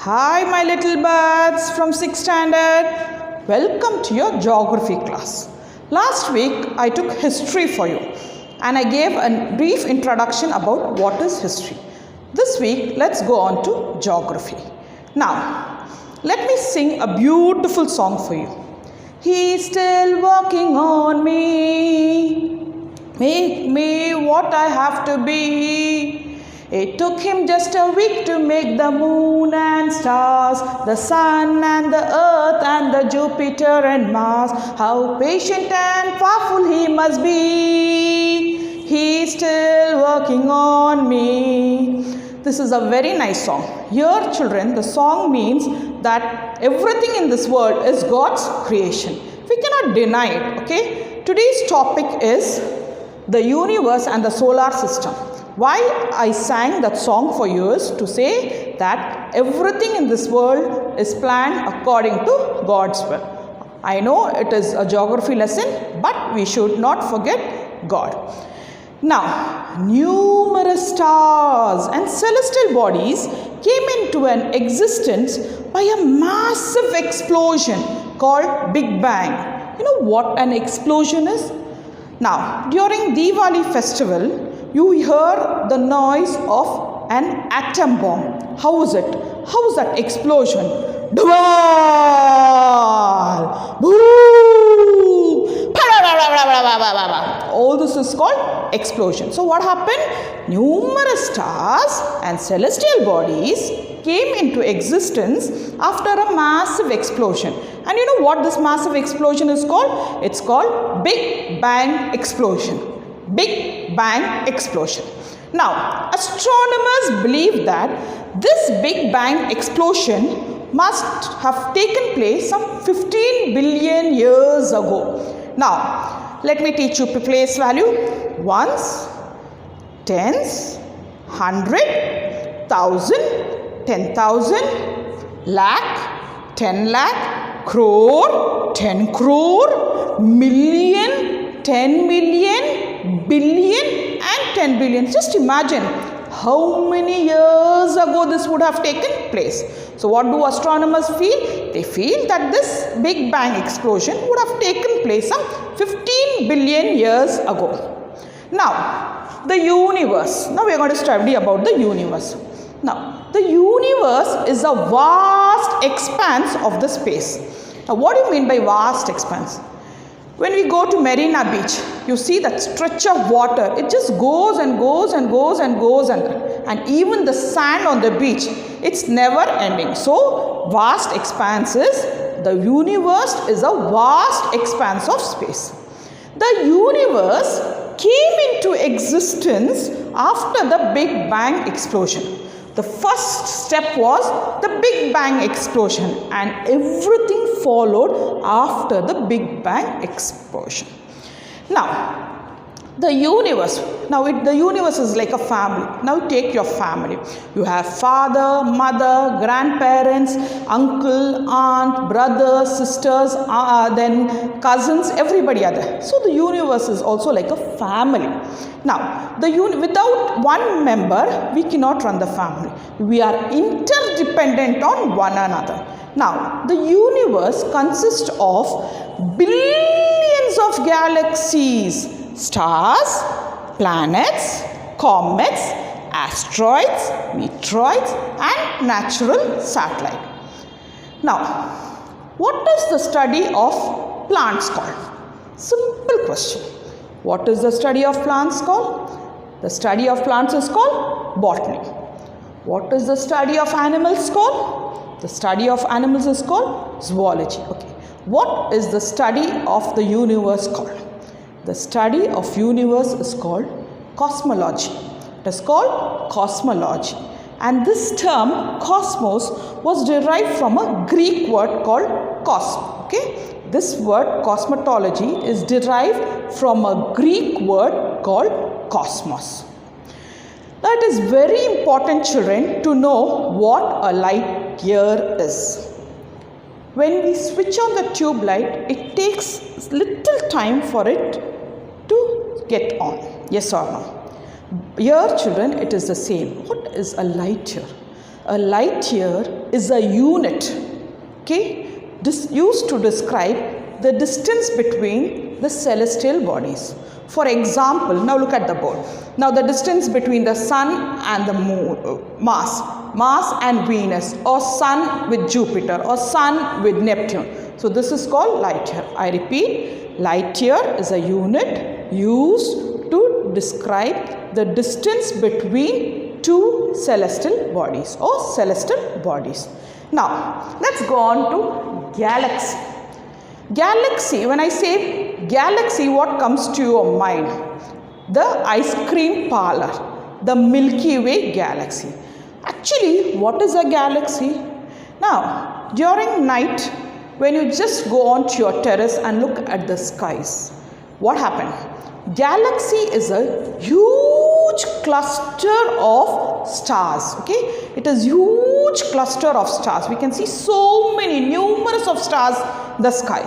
Hi my little birds from 6th standard. Welcome to your geography class. Last week I took history for you and I gave a brief introduction about what is history. This week let's go on to geography. Now let me sing a beautiful song for you. He's still working on me, make me what I have to be. It took him just a week to make the moon and stars, the sun and the earth and the Jupiter and Mars. How patient and powerful he must be. He's still working on me. This is a very nice song. Here children, the song means that everything in this world is God's creation. We cannot deny it, okay? Today's topic is the universe and the solar system. Why I sang that song for you is to say that everything in this world is planned according to God's will. I know it is a geography lesson, but we should not forget God. Now, numerous stars and celestial bodies came into an existence by a massive explosion called Big Bang. You know what an explosion is? Now, during Diwali festival, you hear the noise of an atom bomb. How is it? How is that explosion? Dwal! Boom! All this is called explosion. So what happened? Numerous stars and celestial bodies came into existence after a massive explosion. And you know what this massive explosion is called? It's called Big Bang explosion. Big Bang explosion. Now, astronomers believe that this Big Bang explosion must have taken place some 15 billion years ago. Now, let me teach you place value. Ones, tens, 100, 1,000, 10,000, lakh, 10 lakh, crore, 10 crore, million, 10 million, billion and 10 billion. Just imagine how many years ago this would have taken place. So what do astronomers feel? They feel that this Big Bang explosion would have taken place some 15 billion years ago. Now, the universe. Now we are going to study about the universe. Now, the universe is a vast expanse of the space. Now, what do you mean by vast expanse? When we go to Marina Beach, you see that stretch of water. It just goes and goes and goes and goes and even the sand on the beach, it's never ending. So, vast expanses, the universe is a vast expanse of space. The universe came into existence after the Big Bang explosion. The first step was the Big Bang explosion and everything followed after the Big Bang explosion. Now, the universe is like a family. Now take your family. You have father, mother, grandparents, uncle, aunt, brothers, sisters, then cousins, everybody are there. So the universe is also like a family. Now, without one member, we cannot run the family. We are interdependent on one another. Now, the universe consists of billions of galaxies, stars, planets, comets, asteroids, meteoroids and natural satellite. Now, what is the study of plants called? Simple question. What is the study of plants called? The study of plants is called botany. What is the study of animals called? The study of animals is called zoology. Okay. What is the study of the universe called? The study of universe is called cosmology. It is called cosmology. And this term cosmos was derived from a Greek word called cosmos. Okay. This word cosmology is derived from a Greek word called cosmos. Now it is very important, children, to know what a light year is. When we switch on the tube light, it takes little time for it to get on. Yes or no? Here, children, it is the same. What is a light year? A light year is a unit, okay, this used to describe the distance between the celestial bodies. For example, now look at the board. Now the distance between the sun and the moon, Mars and Venus, or sun with Jupiter, or sun with Neptune. So this is called light year. I repeat, light year is a unit used to describe the distance between two celestial bodies or celestial bodies. Now let's go on to galaxy. Galaxy, when I say galaxy, what comes to your mind? The ice cream parlor, the Milky Way galaxy. Actually, what is a galaxy? Now, during night, when you just go onto your terrace and look at the skies, what happened? Galaxy is a huge cluster of stars, okay? It is huge cluster of stars. We can see so many, numerous of stars in the sky.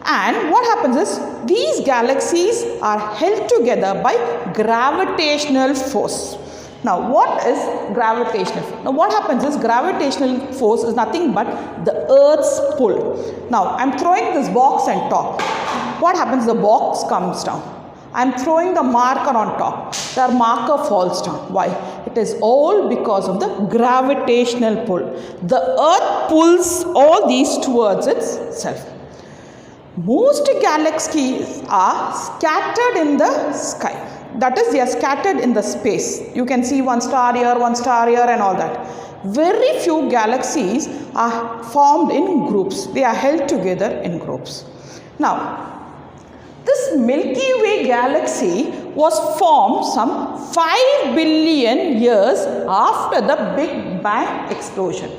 And what happens is, these galaxies are held together by gravitational force. Now, what is gravitational force? Now, what happens is, gravitational force is nothing but the Earth's pull. Now, I am throwing this box on top. What happens? The box comes down. I am throwing the marker on top. The marker falls down. Why? It is all because of the gravitational pull. The Earth pulls all these towards itself. Most galaxies are scattered in the sky. That is, they are scattered in the space. You can see one star here and all that. Very few galaxies are formed in groups. They are held together in groups. Now, this Milky Way galaxy was formed some 5 billion years after the Big Bang explosion.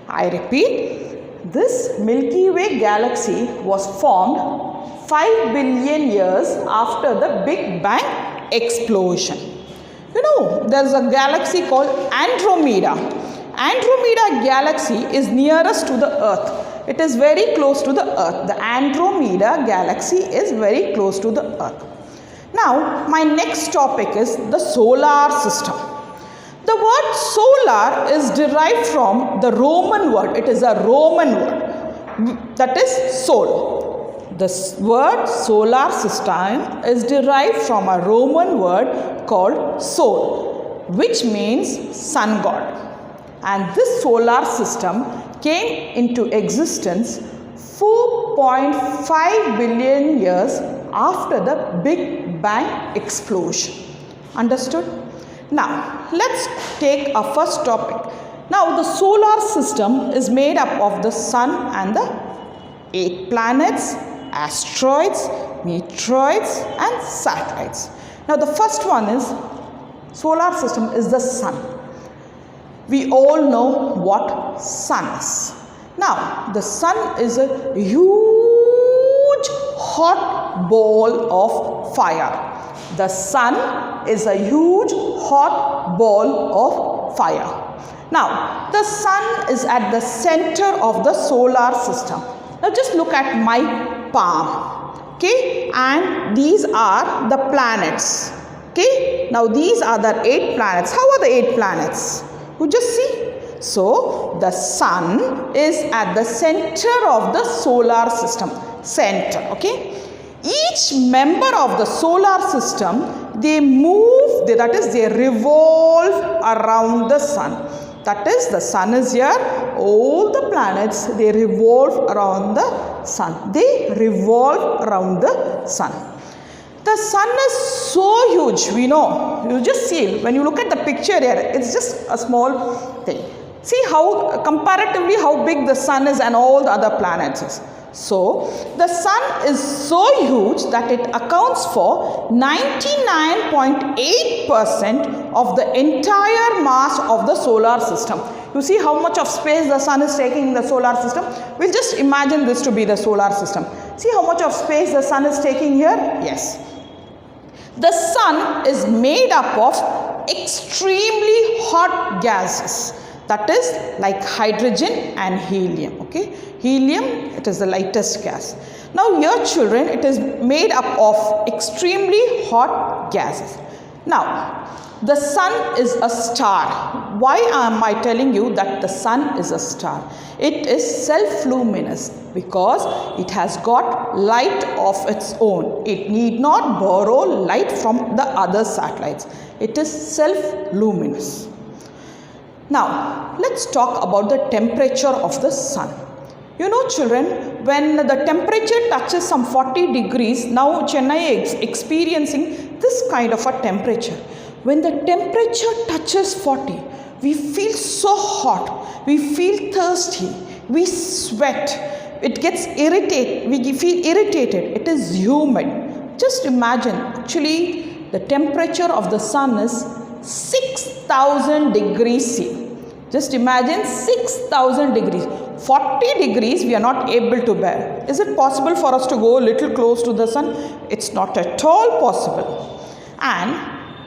I repeat, this Milky Way galaxy was formed 5 billion years after the Big Bang explosion. You know, there is a galaxy called Andromeda. Andromeda galaxy is nearest to the Earth. It is very close to the Earth. The Andromeda galaxy is very close to the Earth. Now, my next topic is the solar system. The word solar is derived from the Roman word. It is a Roman word, that is sol. The word solar system is derived from a Roman word called sol, which means sun god. And this solar system came into existence 4.5 billion years after the Big Bang explosion. Understood? Now, let's take our first topic. Now, the solar system is made up of the sun and the 8 planets, asteroids, meteoroids and satellites. Now, the first one is, solar system is the sun. We all know what sun is. Now, the sun is a huge hot ball of fire. The sun is a huge hot ball of fire. Now, the sun is at the center of the solar system. Now, just look at my palm. Okay, and these are the planets. Okay, now these are the 8 planets. How are the 8 planets? You just see. So, the sun is at the center of the solar system. Center, okay. Each member of the solar system, they move, that is, they revolve around the sun. That is, the sun is here, all the planets, they revolve around the sun. They revolve around the sun. The sun is so huge, we know. You just see, when you look at the picture here, it's just a small thing. See how, comparatively, how big the sun is and all the other planets is. So, the sun is so huge that it accounts for 99.8% of the entire mass of the solar system. You see how much of space the sun is taking in the solar system? We'll just imagine this to be the solar system. See how much of space the sun is taking here? Yes. The sun is made up of extremely hot gases. That is like hydrogen and helium. Okay, helium, it is the lightest gas. Now, here children, it is made up of extremely hot gases. Now, the sun is a star. why am I telling you that the sun is a star? It is self-luminous because it has got light of its own. It need not borrow light from the other satellites. It is self-luminous. Now, let's talk about the temperature of the sun. You know, children, when the temperature touches some 40 degrees, now Chennai is experiencing this kind of a temperature. When the temperature touches 40, we feel so hot, we feel thirsty, we sweat, it gets irritated, we feel irritated, it is humid. Just imagine, actually, the temperature of the sun is 6,000 degrees C. Just imagine 6,000 degrees. 40 degrees we are not able to bear. Is it possible for us to go a little close to the sun? It's not at all possible. And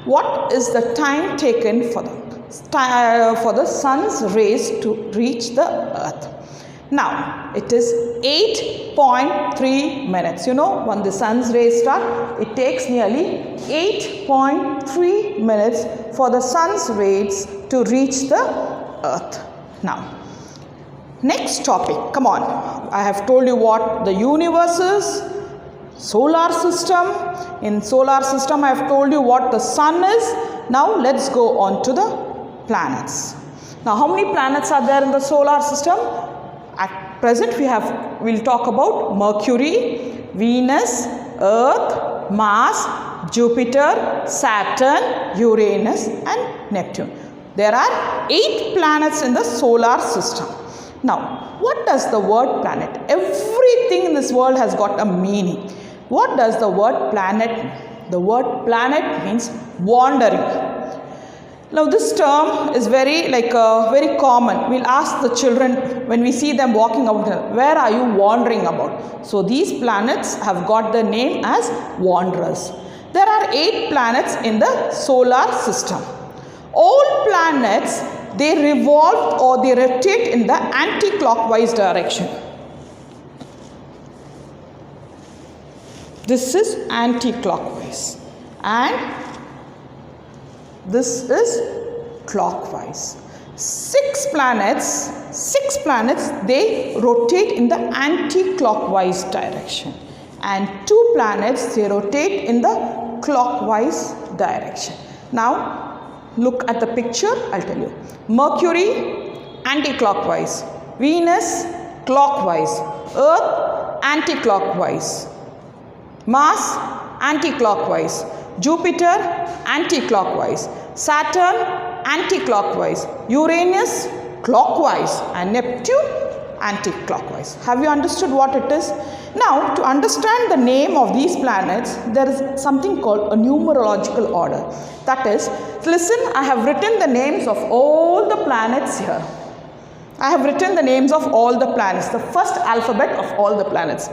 what is the time taken for the sun's rays to reach the earth? Now, it is 8.3 minutes. You know, when the sun's rays start, it takes nearly 8.3 minutes for the sun's rays to reach the earth. Now, next topic, come on. I have told you what the universe is, solar system. In solar system, I have told you what the sun is. Now, let's go on to the planets. Now, how many planets are there in the solar system? At present, we'll talk about Mercury, Venus, Earth, Mars, Jupiter, Saturn, Uranus and Neptune. There are 8 planets in the solar system. Now, what does the word planet? Everything in this world has got a meaning. What does the word planet mean? The word planet means wandering. Now, this term is very common. We'll ask the children when we see them walking out, where are you wandering about? So, these planets have got the name as wanderers. There are 8 planets in the solar system. All planets, they revolve or they rotate in the anti-clockwise direction. This is anti-clockwise and this is clockwise. 6 planets, they rotate in the anti-clockwise direction and 2 planets, they rotate in the clockwise direction. Now, look at the picture, I'll tell you. Mercury, anti-clockwise. Venus, clockwise. Earth, anti-clockwise. Mars, anti-clockwise. Jupiter, anti-clockwise. Saturn, anti-clockwise. Uranus, clockwise. And Neptune, anti-clockwise. Have you understood what it is? Now, to understand the name of these planets, there is something called a numerological order. That is, listen, I have written the names of all the planets here. I have written the names of all the planets, the first alphabet of all the planets.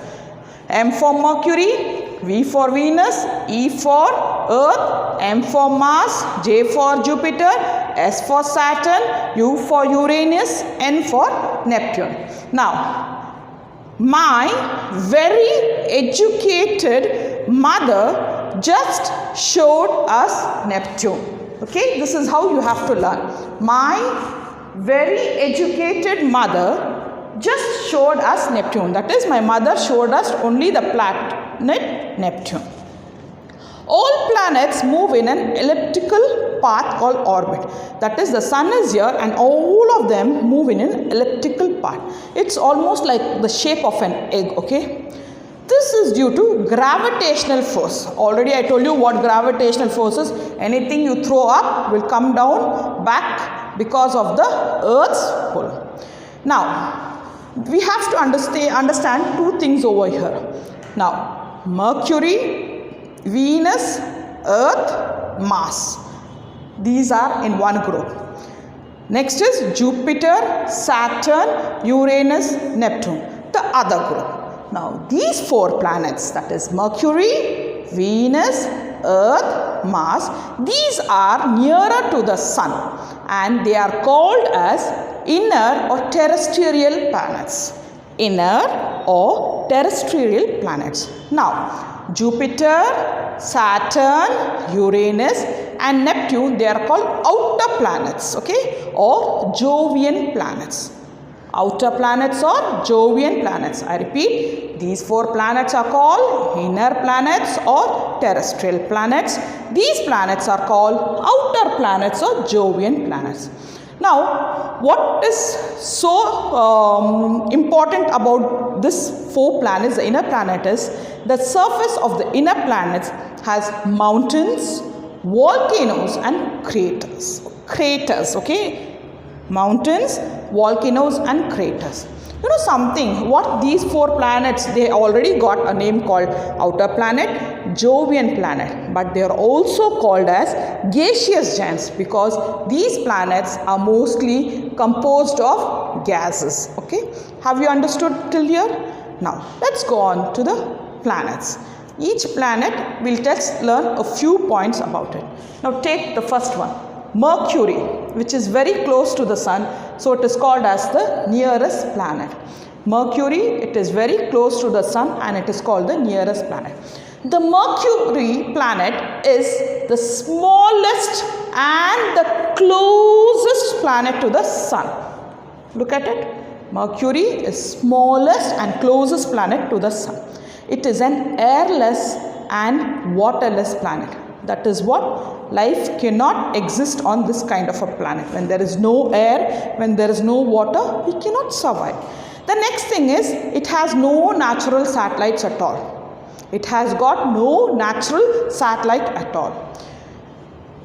M for Mercury, V for Venus, E for Earth, M for Mars, J for Jupiter, S for Saturn, U for Uranus, N for Neptune. Now, my very educated mother just showed us Neptune. Okay, this is how you have to learn. My very educated mother just showed us Neptune. That is, my mother showed us only the planet Neptune. All planets move in an elliptical path called orbit. That is, the sun is here and all of them move in an elliptical path. It's almost like the shape of an egg, okay? This is due to gravitational force. Already I told you what gravitational force is. Anything you throw up will come down back because of the Earth's pull. Now, we have to understand 2 things over here. Now, Mercury, Venus, Earth, Mars. These are in one group. Next is Jupiter, Saturn, Uranus, Neptune, the other group. Now, these 4 planets, that is Mercury, Venus, Earth, Mars, these are nearer to the sun and they are called as inner or terrestrial planets. Inner or terrestrial planets. Now, Jupiter, Saturn, Uranus, and Neptune, they are called outer planets, okay, or Jovian planets. Outer planets or Jovian planets. I repeat, these 4 planets are called inner planets or terrestrial planets. These planets are called outer planets or Jovian planets. Now, what is so important about this 4 planets, the inner planet, is the surface of the inner planets has mountains, volcanoes and craters, okay, mountains, volcanoes and craters. You know something, what these 4 planets, they already got a name called outer planet, Jovian planet, but they are also called as gaseous giants because these planets are mostly composed of gases, okay. Have you understood till here? Now let's go on to the planets. Each planet will just learn a few points about it. Now take the first one, Mercury, which is very close to the sun, so it is called as the nearest planet. Mercury, it is very close to the sun and it is called the nearest planet. The Mercury planet is the smallest and the closest planet to the sun. Look at it. Mercury is smallest and closest planet to the sun. It is an airless and waterless planet. That is what life cannot exist on this kind of a planet. When there is no air, when there is no water, we cannot survive. The next thing is, it has no natural satellites at all. It has got no natural satellite at all.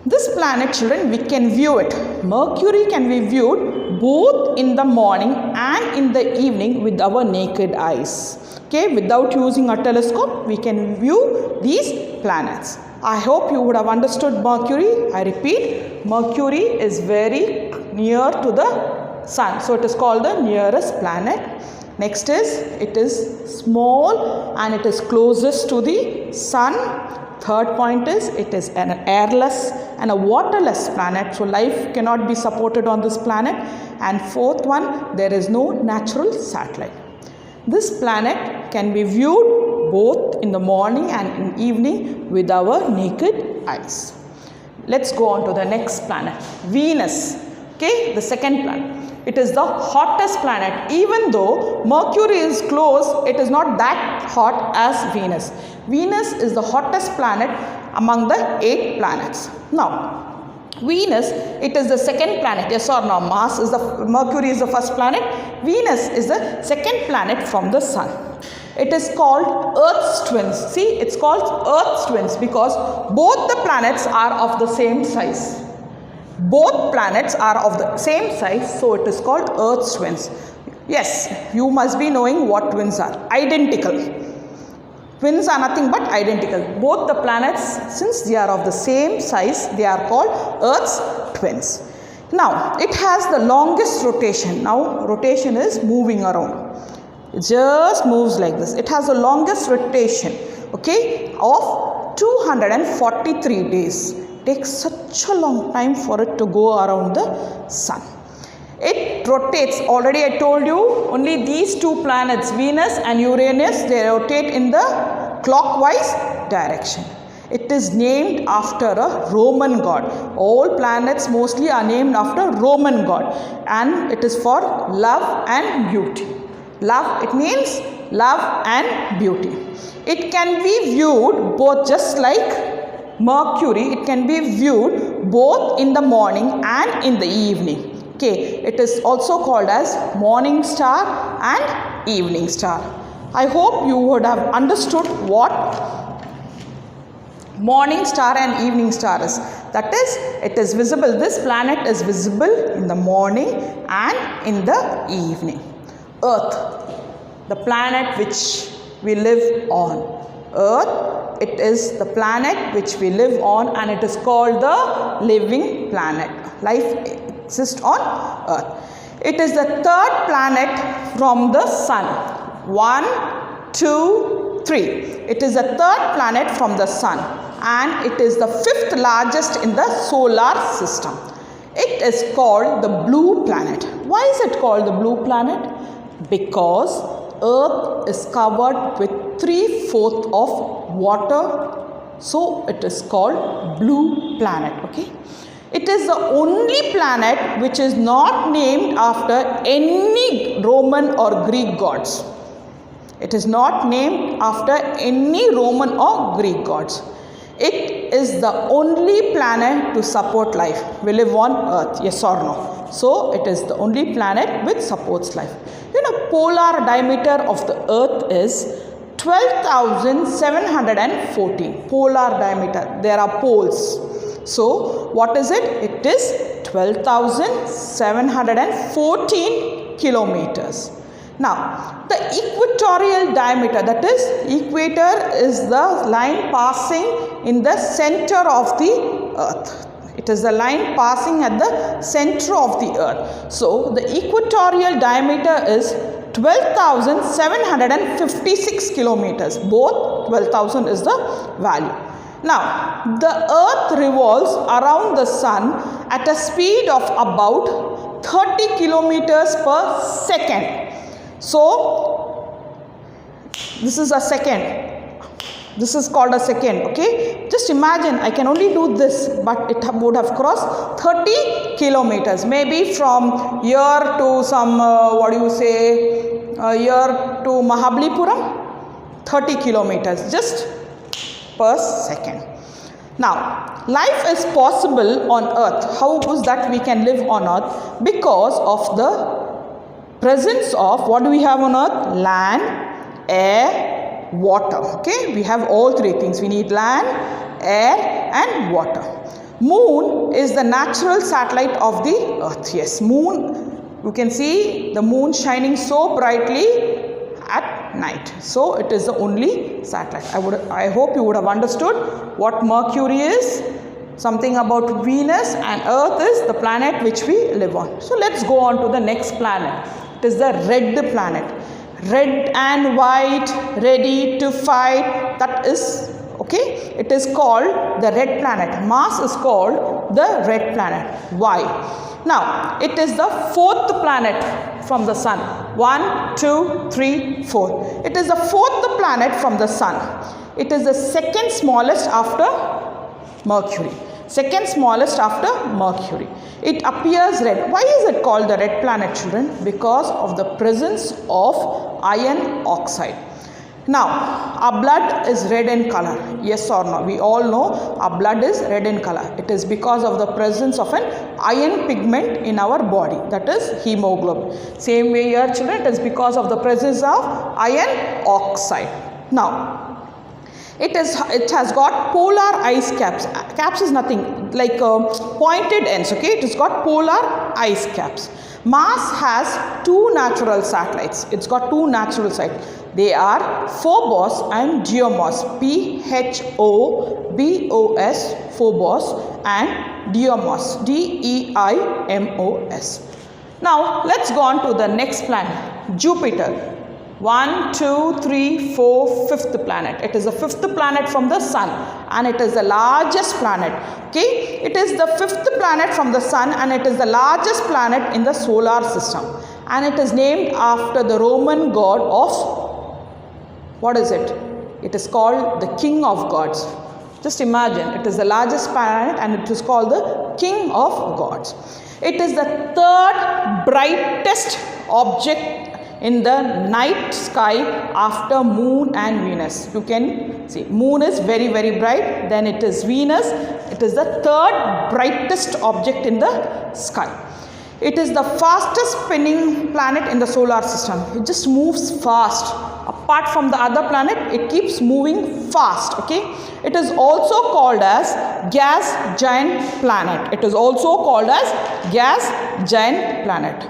This planet, children, we can view it. Mercury can be viewed both in the morning and in the evening with our naked eyes. Okay, without using a telescope, we can view these planets. I hope you would have understood Mercury. I repeat, Mercury is very near to the sun, so it is called the nearest planet. Next is, it is small and it is closest to the sun. Third point is, it is an airless and a waterless planet, so life cannot be supported on this planet. And fourth one, there is no natural satellite. This planet can be viewed both in the morning and in evening with our naked eyes. Let's go on to the next planet, Venus. Okay, the second planet. It is the hottest planet. Even though Mercury is close, it is not that hot as Venus. Venus is the hottest planet among the 8 planets. Now, Venus, it is the second planet. Yes or no? Mercury is the first planet. Venus is the second planet from the sun. It is called Earth's twins. See, it's called Earth's twins because both the planets are of the same size. Both planets are of the same size, so it is called Earth's twins. Yes, you must be knowing what twins are. Identical. Twins are nothing but identical. Both the planets, since they are of the same size, they are called Earth's twins. Now, it has the longest rotation. Now, rotation is moving around. It just moves like this. It has the longest rotation, okay, of 243 days. Takes such a long time for it to go around the sun. It rotates, already I told you, only these 2 planets, Venus and Uranus, they rotate in the clockwise direction. It is named after a Roman god. All planets mostly are named after Roman god, and it is for love and beauty. Love, it means love and beauty. It can be viewed both, just like Mercury, it can be viewed both in the morning and in the evening. Okay, it is also called as morning star and evening star. I hope you would have understood what morning star and evening star is. That is, it is visible, this planet is visible in the morning and in the evening. Earth, the planet which we live on. Earth, it is the planet which we live on and it is called the living planet. Life exists on Earth. It is the 3rd planet from the sun. 1, 2, 3. It is the 3rd planet from the sun and it is the 5th largest in the solar system. It is called the blue planet. Why is it called the blue planet? Because Earth is covered with 3/4 of water So it is called blue planet. Okay. It is the only planet which is not named after any Roman or Greek gods. It is not named after any Roman or Greek gods. It is the only planet to support life. We live on Earth, yes or no? So it is the only planet which supports life. You know, polar diameter of the Earth is 12,714. Polar diameter. There are poles. So what is it? It is 12,714 kilometers. Now, the equatorial diameter, that is, equator is the line passing in the center of the Earth. It is the line passing at the center of the Earth. So, the equatorial diameter is 12,756 kilometers. Both 12,000 is the value. Now, the Earth revolves around the Sun at a speed of about 30 kilometers per second. So, this is a second. This is called a second, okay. Just imagine, I can only do this, but it would have crossed 30 kilometers. Maybe from here to some, here to Mahabalipuram, 30 kilometers, just per second. Now, life is possible on Earth. How is that we can live on Earth? Because of the presence of, what do we have on Earth? Land, air, water. Okay, we have all three things. We need land, air and water. Moon is the natural satellite of the Earth. Yes, moon, you can see the moon shining so brightly at night. So it is the only satellite. I hope you would have understood what Mercury is, something about Venus, and Earth is the planet which we live on. So let's go on to the next planet. It is the red planet. Red and white, ready to fight. That is, okay, it is called the red planet. Mars is called the red planet. Why? Now, it is the fourth planet from the Sun. 1, 2, 3, 4. It is the fourth planet from the Sun. It is the second smallest after Mercury. Second smallest after Mercury. It appears red. Why is it called the red planet, children? Because of the presence of iron oxide. Now, our blood is red in color. Yes or no? We all know our blood is red in color. It is because of the presence of an iron pigment in our body. That is hemoglobin. Same way here, children, it is because of the presence of iron oxide. Now, it has got polar ice caps. Caps is nothing like pointed ends. Okay, it has got polar ice caps. Mars has two natural satellites. It's got two natural satellites. They are Phobos and Deimos. Phobos, Phobos, and Deimos, Deimos. Now let's go on to the next planet, Jupiter. 1, 2, 3, 4, fifth planet. It is the fifth planet from the Sun, and it is the largest planet. Okay, it is the fifth planet from the Sun, and it is the largest planet in the solar system, and it is named after the Roman god of, what is it? It is called the King of Gods. Just imagine, it is the largest planet and it is called the King of Gods. It is the third brightest object in the night sky after Moon and Venus. You can see Moon is very, very bright. Then it is Venus. It is the third brightest object in the sky. It is the fastest spinning planet in the solar system. It just moves fast. Apart from the other planet, it keeps moving fast. Okay. It is also called as gas giant planet. It is also called as gas giant planet.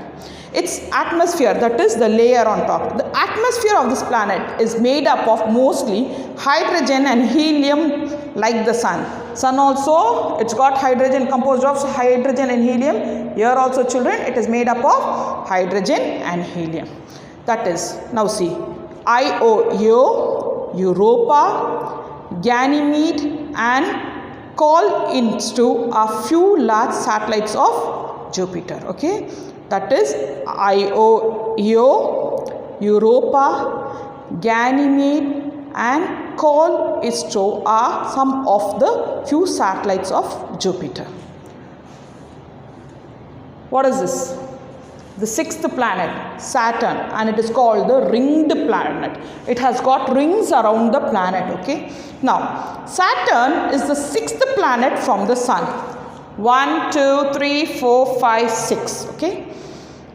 Its atmosphere, that is the layer on top. The atmosphere of this planet is made up of mostly hydrogen and helium like the Sun. Sun also, it's got hydrogen, composed of hydrogen and helium. Here also, children, it is made up of hydrogen and helium. That is, now see, Io, Europa, Ganymede and call into a few large satellites of Jupiter. Okay. That is Io, Europa, Ganymede and Callisto are some of the few satellites of Jupiter. What is this? The sixth planet, Saturn, and it is called the ringed planet. It has got rings around the planet, okay. Now, Saturn is the sixth planet from the Sun. 1, 2, 3, 4, 5, 6, okay.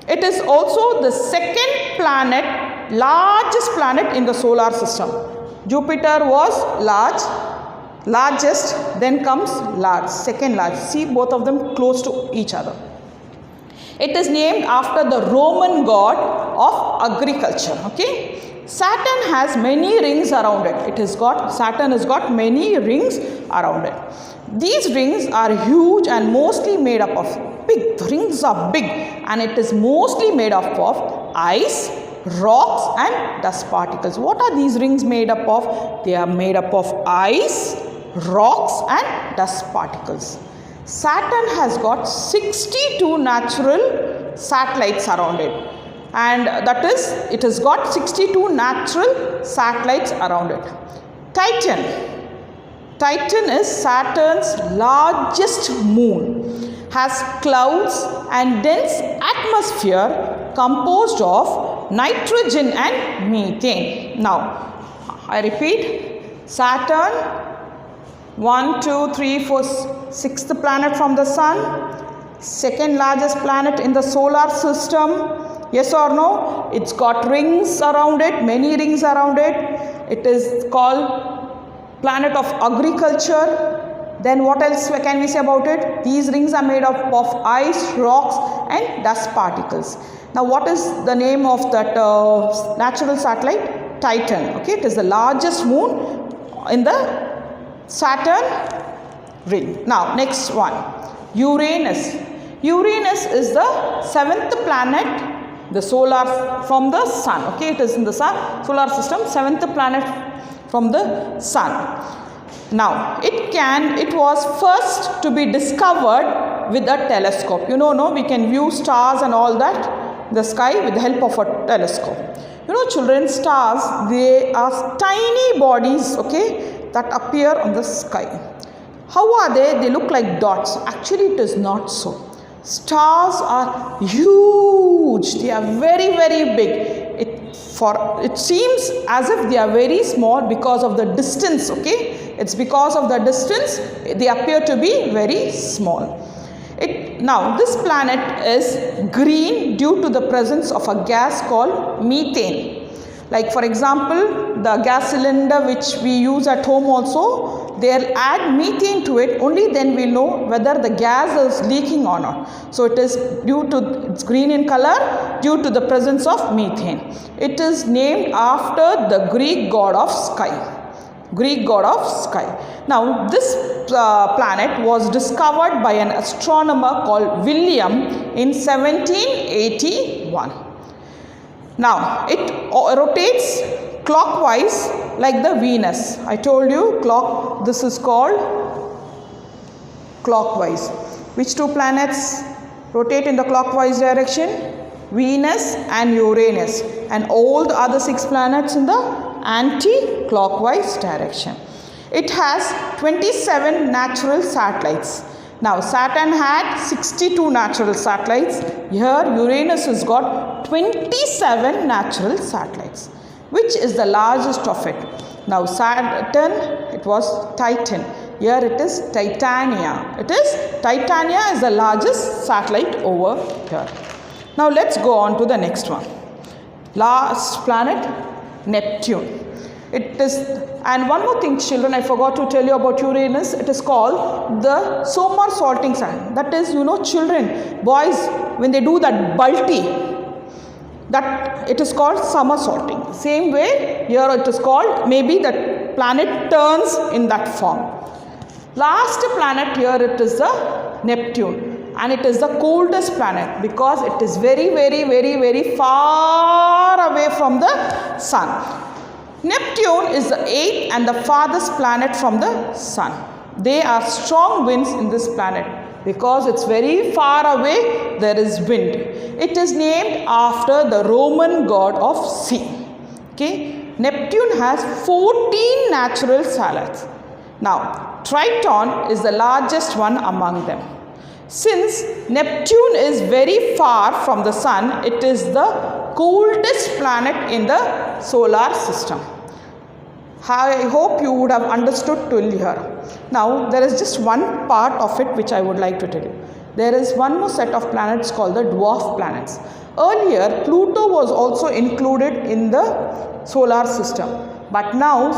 It is also the second planet, largest planet in the solar system. Jupiter was largest, then comes large, second large. See, both of them close to each other. It is named after the Roman god of agriculture, okay. Saturn has many rings around it. Saturn has got many rings around it. These rings are huge and mostly made up of the rings are big, and it is mostly made up of ice, rocks and dust particles. What are these rings made up of? They are made up of ice, rocks and dust particles. Saturn has got 62 natural satellites around it, and that is, it has got 62 natural satellites around it. Titan is Saturn's largest moon, has clouds and dense atmosphere composed of nitrogen and methane. Now, I repeat, Saturn, 1, 2, 3, 4, 6th planet from the Sun, second largest planet in the solar system. Yes or no? It's got rings around it, many rings around it. It is called planet of agriculture. Then what else can we say about it? These rings are made up of ice, rocks and dust particles. Now, what is the name of that natural satellite? Titan. Okay, it is the largest moon in the Saturn ring. Now, next one, Uranus. Uranus is the 7th planet, the solar from the Sun. Okay, it is in the solar system, 7th planet from the Sun. Now, it was first to be discovered with a telescope. You know, we can view stars and all that in the sky with the help of a telescope. You know, children, stars, they are tiny bodies, okay, that appear on the sky. How are they? They look like dots. Actually, it is not so. Stars are huge. They are very, very big. It seems as if they are very small because of the distance, okay. It's because of the distance they appear to be very small. Now, this planet is green due to the presence of a gas called methane. Like, for example, the gas cylinder which we use at home also, they'll add methane to it. Only then we'll know whether the gas is leaking or not. So, it's green in color due to the presence of methane. It is named after the Greek god of sky. Now, this planet was discovered by an astronomer called William in 1781. Now, it rotates clockwise like the Venus. I told you this is called clockwise. Which two planets rotate in the clockwise direction? Venus and Uranus, and all the other 6 planets in the anti-clockwise direction. It has 27 natural satellites. Now, Saturn had 62 natural satellites. Here, Uranus has got 27 natural satellites. Which is the largest of it? Now, Saturn, it was Titan. Here it is Titania. Titania is the largest satellite over here. Now, let's go on to the next one. Last planet, Neptune. And one more thing, children, I forgot to tell you about Uranus. It is called the summer salting sun. That is, children, boys, when they do that balti, that it is called summer salting. Same way, here it is called, maybe the planet turns in that form. Last planet here, it is the Neptune. And it is the coldest planet because it is very, very, very, very far away from the Sun. Neptune is the 8th and the farthest planet from the Sun. There are strong winds in this planet because it's very far away, there is wind. It is named after the Roman god of sea. Okay. Neptune has 14 natural satellites. Now, Triton is the largest one among them. Since Neptune is very far from the Sun, it is the coldest planet in the solar system. I hope you would have understood till here. Now, there is just one part of it which I would like to tell you. There is one more set of planets called the dwarf planets. Earlier, Pluto was also included in the solar system. But now,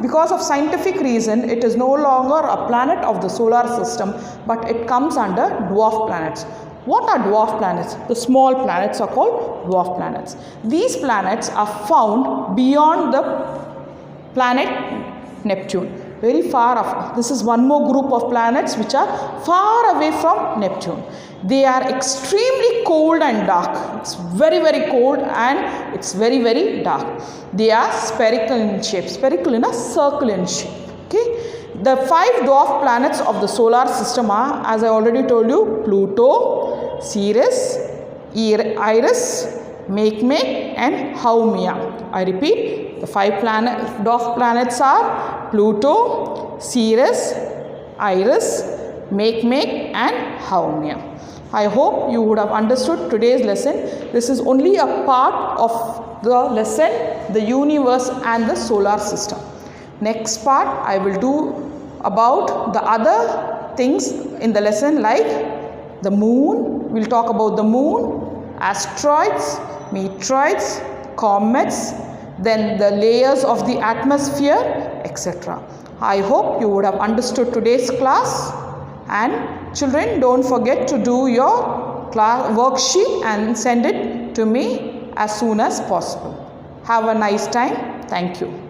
because of scientific reason, it is no longer a planet of the solar system, but it comes under dwarf planets. What are dwarf planets? The small planets are called dwarf planets. These planets are found beyond the planet Neptune, very far off. This is one more group of planets which are far away from Neptune. They are extremely cold and dark. It's very, very cold and it's very, very dark. They are spherical in shape, spherical in a circle in shape. Okay. The 5 dwarf planets of the solar system are, as I already told you, Pluto, Ceres, Eris, Makemake and Haumea. I repeat, the 5 dwarf planets are Pluto, Ceres, Eris, Makemake and Haumea. I hope you would have understood today's lesson. This is only a part of the lesson, the universe and the solar system. Next part I will do about the other things in the lesson, like the moon. We'll talk about the moon, asteroids, meteoroids, comets, then the layers of the atmosphere, etc. I hope you would have understood today's class, and children, don't forget to do your class worksheet and send it to me as soon as possible. Have a nice time. Thank you.